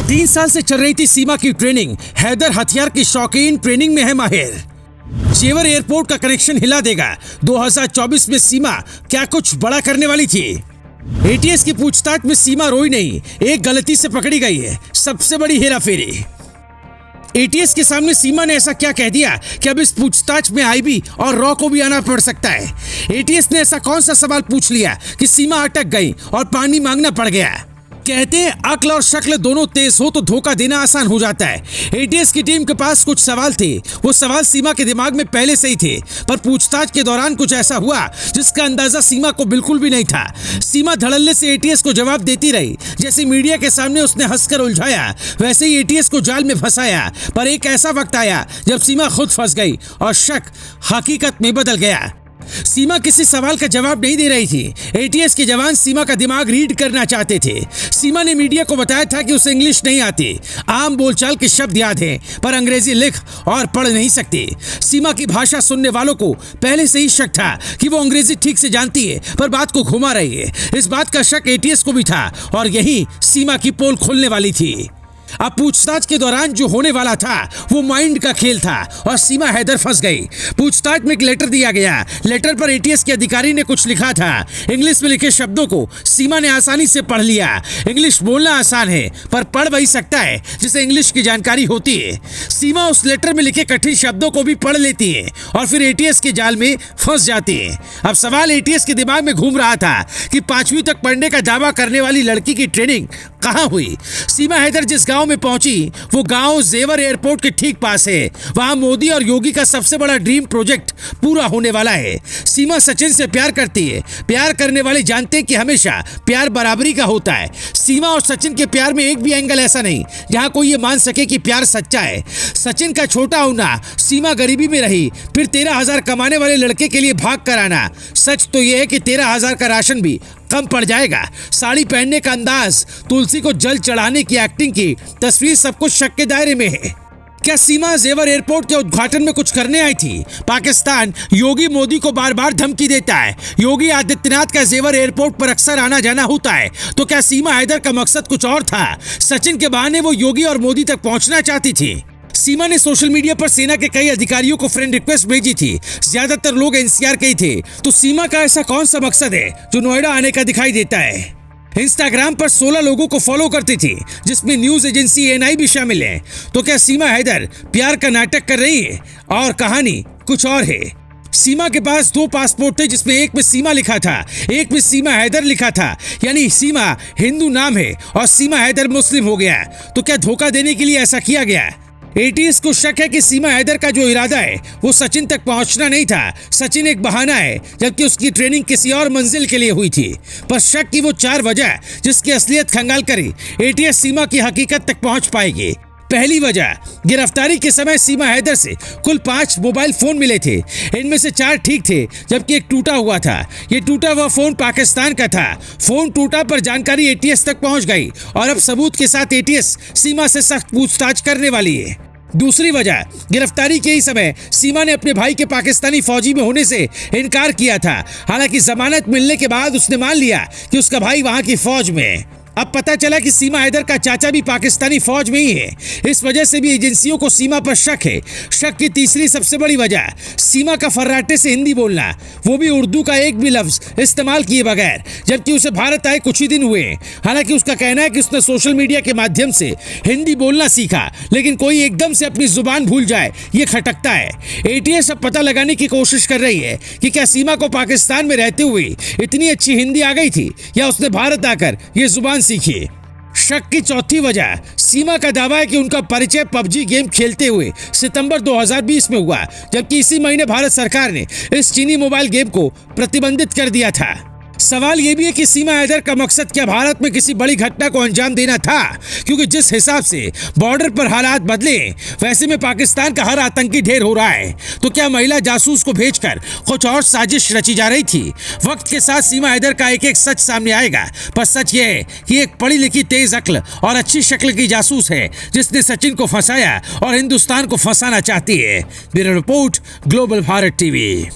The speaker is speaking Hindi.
3 साल से चल रही थी सीमा की ट्रेनिंग। हैदर हथियार की शौकीन, ट्रेनिंग में है माहिर। जेवर एयरपोर्ट का कनेक्शन हिला देगा। 2024 में सीमा क्या कुछ बड़ा करने वाली थी। एटीएस की पूछताछ में सीमा रोई नहीं, एक गलती से पकड़ी गई है, सबसे बड़ी हेराफेरी। एटीएस के सामने सीमा ने ऐसा क्या कह दिया कि अब इस पूछताछ में आईबी और रॉ को भी आना पड़ सकता है। एटीएस ने ऐसा कौन सा सवाल पूछ लिया कि सीमा अटक गई और पानी मांगना पड़ गया। कहते हैं अक्ल और शक्ल दोनों तेज हो तो धोखा देना आसान हो जाता है। एटीएस की टीम के पास कुछ सवाल थे, वो सवाल सीमा के दिमाग में पहले से ही थे, पर पूछताछ के दौरान कुछ ऐसा हुआ जिसका अंदाजा सीमा को बिल्कुल भी नहीं था। सीमा धड़ल्ले से एटीएस को जवाब देती रही। जैसे मीडिया के सामने उसने हंसकर उलझाया, वैसे ही एटीएस को जाल में फंसाया। पर एक ऐसा वक्त आया जब सीमा खुद फंस गई और शक हकीकत में बदल गया। सीमा किसी सवाल का जवाब नहीं दे रही थी। एटीएस के जवान सीमा का दिमाग रीड करना चाहते थे। सीमा ने मीडिया को बताया था कि उसे इंग्लिश नहीं आती, आम बोलचाल के शब्द याद हैं, पर अंग्रेजी लिख और पढ़ नहीं सकती। सीमा की भाषा सुनने वालों को पहले से ही शक था कि वो अंग्रेजी ठीक से जानती है, पर बात को घुमा रही है। इस बात का शक एटीएस को भी था और यही सीमा की पोल खोलने वाली थी। अब पूछताछ के दौरान जो होने वाला था वो माइंड का खेल था और सीमा हैदर फंस गई। पूछताछ में एक लेटर दिया गया। लेटर पर एटीएस के अधिकारी ने कुछ लिखा था। इंग्लिश में लिखे शब्दों को सीमा ने आसानी से पढ़ लिया। इंग्लिश बोलना आसान है, पर पढ़ वही सकता है जिसे इंग्लिश की जानकारी होती है। सीमा उस लेटर में लिखे कठिन शब्दों को भी पढ़ लेती है और फिर एटीएस के जाल में फंस जाती है। अब सवाल एटीएस के दिमाग में घूम रहा था कि 5वीं तक पढ़ने का दावा करने वाली लड़की की ट्रेनिंग कहाँ हुई। सीमा हैदर जिस गांव में पहुंची वो गांव जेवर एयरपोर्ट के ठीक पास है। वहां मोदी और योगी का सबसे बड़ा ड्रीम प्रोजेक्ट पूरा होने वाला है। सीमा सचिन से प्यार करती है। प्यार करने वाले जानते हैं कि हमेशा प्यार बराबरी का होता है। सीमा और सचिन के प्यार में एक भी एंगल ऐसा नहीं जहां कोई ये मान सके कि प्यार सच्चा है। सचिन का छोटा होना, सीमा गरीबी में रही, फिर 13,000 कमाने वाले लड़के के लिए भाग कर आना। सच तो यह है कि 13,000 का राशन भी कम पड़ जाएगा। साड़ी पहनने का अंदाज, तुलसी को जल चढ़ाने की एक्टिंग की तस्वीर, सब कुछ शक के दायरे में है। क्या सीमा जेवर एयरपोर्ट के उद्घाटन में कुछ करने आई थी? पाकिस्तान योगी मोदी को बार बार धमकी देता है। योगी आदित्यनाथ का जेवर एयरपोर्ट पर अक्सर आना जाना होता है। तो क्या सीमा हैदर का मकसद कुछ और था? सचिन के बहाने वो योगी और मोदी तक पहुंचना चाहती थी। सीमा ने सोशल मीडिया पर सेना के कई अधिकारियों को फ्रेंड रिक्वेस्ट भेजी थी। ज्यादातर लोग एनसीआर के ही थे। तो सीमा का ऐसा कौन सा मकसद है जो नोएडा आने का दिखाई देता है? इंस्टाग्राम पर 16 लोगों को फॉलो करती थी, जिसमें न्यूज एजेंसी एएनआई भी शामिल है। तो क्या सीमा हैदर प्यार का नाटक कर रही है और कहानी कुछ और है? सीमा के पास 2 पासपोर्ट थे, जिसमें एक में सीमा लिखा था, एक में सीमा हैदर लिखा था। यानी सीमा हिंदू नाम है और सीमा हैदर मुस्लिम हो गया। तो क्या धोखा देने के लिए ऐसा किया गया? एटीएस को शक है कि सीमा हैदर का जो इरादा है वो सचिन तक पहुंचना नहीं था। सचिन एक बहाना है, जबकि उसकी ट्रेनिंग किसी और मंजिल के लिए हुई थी। पर शक की वो 4 वजह जिसकी असलियत खंगाल करी, एटीएस सीमा की हकीकत तक पहुंच पाएगी। पहली वजह, गिरफ्तारी के समय सीमा हैदर से कुल 5 मोबाइल फोन मिले थे। इनमें से 4 ठीक थे, जबकि एक टूटा हुआ था। ये टूटा हुआ फोन पाकिस्तान का था। फोन टूटा पर जानकारी एटीएस तक पहुंच गई और अब सबूत के साथ एटीएस सीमा से सख्त पूछताछ करने वाली है। दूसरी वजह, गिरफ्तारी के ही समय सीमा ने अपने भाई के पाकिस्तानी फौजी में होने से इनकार किया था। हालांकि जमानत मिलने के बाद उसने मान लिया कि उसका भाई वहां की फौज में है। अब पता चला कि सीमा हैदर का चाचा भी पाकिस्तानी फौज में ही है। इस वजह से भी एजेंसियों को सीमा पर शक है। शक की तीसरी सबसे बड़ी वजह, सीमा का फर्राटे से हिंदी बोलना, वो भी उर्दू का एक भी लफ्ज इस्तेमाल किए बगैर, जबकि उसे भारत आए कुछ ही दिन हुए। हालांकि उसका कहना है कि उसने सोशल मीडिया के माध्यम से हिंदी बोलना सीखा, लेकिन कोई एकदम से अपनी जुबान भूल जाए ये खटकता है। एटीएस अब पता लगाने की कोशिश कर रही है कि क्या सीमा को पाकिस्तान में रहते हुए इतनी अच्छी हिंदी आ गई थी या उसने भारत आकर ये जुबान सीखिए। शक की चौथी वजह, सीमा का दावा है कि उनका परिचय पबजी गेम खेलते हुए सितंबर 2020 में हुआ, जबकि इसी महीने भारत सरकार ने इस चीनी मोबाइल गेम को प्रतिबंधित कर दिया था। सवाल यह भी है कि सीमा हैदर का मकसद क्या भारत में किसी बड़ी घटना को अंजाम देना था? क्योंकि जिस हिसाब से बॉर्डर पर हालात बदले, वैसे में पाकिस्तान का हर आतंकी ढेर हो रहा है। तो क्या महिला जासूस को भेजकर कुछ और साजिश रची जा रही थी? वक्त के साथ सीमा हैदर का एक एक सच सामने आएगा, पर सच ये है कि एक पढ़ी लिखी, तेज अक्ल और अच्छी शक्ल की जासूस है, जिसने सचिन को फंसाया और हिंदुस्तान को फंसाना चाहती है। Bureau report, global Bharat TV.